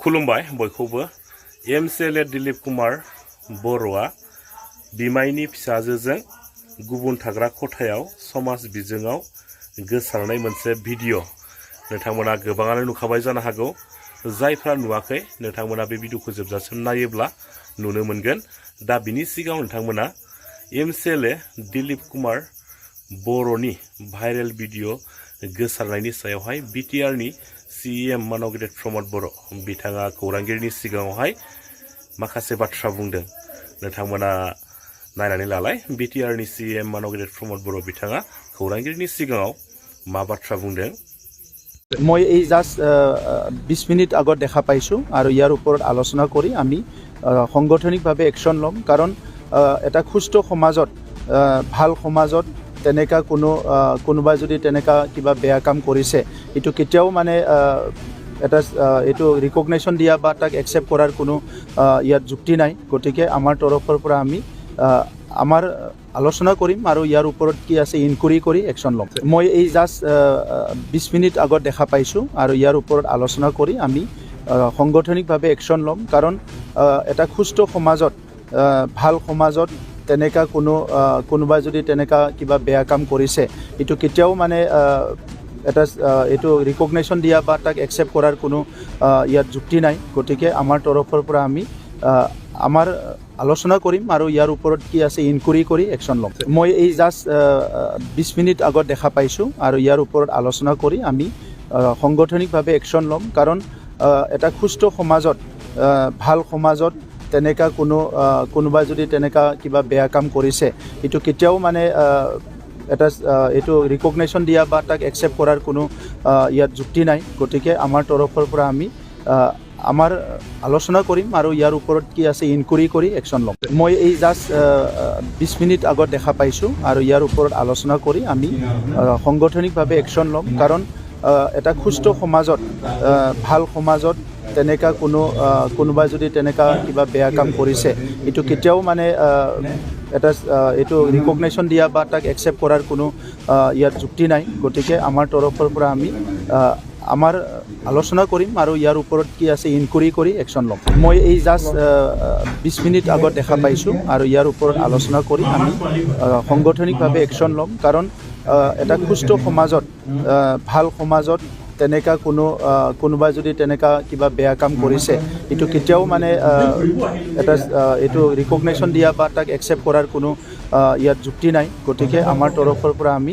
खुलुमबाय बयखौबो एमसिएलए दिलीप कुमार बर'आ बिमायनि फिसाजोजों गुबुन थाग्रा खथायाव समाज बिजोङाव गोसारनाय मोनसे भिडिअ नोंथांमोना गोबाङानो नुखाबाय जानो हागौ जायफ्रा नुवाखै नोंथांमोना बे भिडिअखौ जोबजासिम नायोब्ला नुनो मोनगोन दा बिनि सिगाङाव नोंथांमोना एमसिएलए दिलीप कुमार बर'नि भाइरेल भिडिअ गोसारनायनि सायावहाय बिटिआरनि सीएम मानगेट रमद बर' बिथाङा खौरांगिरिनि सिगाङावहाय माखासे बाथ्रा बुंदों नोंथांमोना नायनानै लालाय बिटिआरनि सीएम मानगेट रमद बर' बिथाङा खौरांगिरिनि सिगाङाव मा बाथ्रा बुंदों মই এই জাস্ট 20 মিনিট আগত দেখা পাইছোঁ আৰু ইয়াৰ ওপৰত আলোচনা কৰি আমি সাংগঠনিকভাৱে একশ্যন ল'ম কাৰণ এটা সুস্থ সমাজত ভাল সমাজত তেনেকা কোনোবাই যদি তেনেকা কিবা বেয়া কাম কৰিছে এটো কেতিয়াও মানে এটা এটো ৰিকগনিশ্যন দিয়া বা তাক একচেপ্ট কৰাৰ কোনো ইয়াত যুক্তি নাই গতিকে আমাৰ তৰফৰ পৰা আমি আমাৰ আলোচনা কৰিম আৰু ইয়াৰ ওপৰত কি আছে ইনকুৱাৰি কৰি একশ্যন ল'ম মই এই জাস্ট 20 মিনিট আগত দেখা পাইছোঁ আৰু ইয়াৰ ওপৰত আলোচনা কৰি আমি সাংগঠনিকভাৱে একশ্যন ল'ম কাৰণ এটা সুস্থ সমাজত ভাল সমাজত তেনেকা কোনোবাই যদি তেনেকা কিবা বেয়া কাম কৰিছে এটো কেতিয়াও মানে এটা এটো ৰিকগনিশ্যন দিয়া বা তাক একচেপ্ট কৰাৰ কোনো ইয়াত যুক্তি নাই গতিকে আমাৰ তৰফৰ পৰা আমি আমাৰ আলোচনা কৰিম আৰু ইয়াৰ ওপৰত কি আছে ইনকুৱাৰি কৰি একশ্যন ল'ম মই এই জাস্ট 20 মিনিট আগত দেখা পাইছোঁ আৰু ইয়াৰ ওপৰত আলোচনা কৰি আমি সাংগঠনিকভাৱে একশ্যন ল'ম কাৰণ এটা সুস্থ সমাজত ভাল সমাজত তেনেকা কোনোবাই যদি তেনেকা কিবা বেয়া কাম কৰিছে এটো কেতিয়াও মানে এটা এটো ৰিকগনিশ্যন দিয়া বা তাক একচেপ্ট কৰাৰ কোনো ইয়াত যুক্তি নাই গতিকে আমাৰ তৰফৰ পৰা আমি আমাৰ আলোচনা কৰিম আৰু ইয়াৰ ওপৰত কি আছে ইনকুৱাৰি কৰি একশ্যন ল'ম মই এই জাস্ট 20 মিনিট আগত দেখা পাইছোঁ আৰু ইয়াৰ ওপৰত আলোচনা কৰি আমি সাংগঠনিকভাৱে একশ্যন ল'ম কাৰণ এটা সুস্থ সমাজত ভাল সমাজত তেনেকা কোনোবাই যদি তেনেকা কিবা বেয়া কাম কৰিছে এটো কেতিয়াও মানে এটা এটো ৰিকগনিশ্যন দিয়া বা তাক একচেপ্ট কৰাৰ কোনো ইয়াত যুক্তি নাই গতিকে আমাৰ তৰফৰ পৰা আমি আমাৰ আলোচনা কৰিম আৰু ইয়াৰ ওপৰত কি আছে ইনকুৱাৰি কৰি একশ্যন ল'ম মই এই জাস্ট 20 মিনিট আগত দেখা পাইছোঁ আৰু ইয়াৰ ওপৰত আলোচনা কৰি আমি সাংগঠনিকভাৱে একশ্যন ল'ম কাৰণ এটা সুস্থ সমাজত ভাল সমাজত তেনেকা কোনোবাই যদি তেনেকা কিবা বেয়া কাম কৰিছে এটো কেতিয়াও মানে এটা এটো ৰিকগনিশ্যন দিয়া বা তাক একচেপ্ট কৰাৰ কোনো ইয়াত যুক্তি নাই গতিকে আমাৰ তৰফৰ পৰা আমি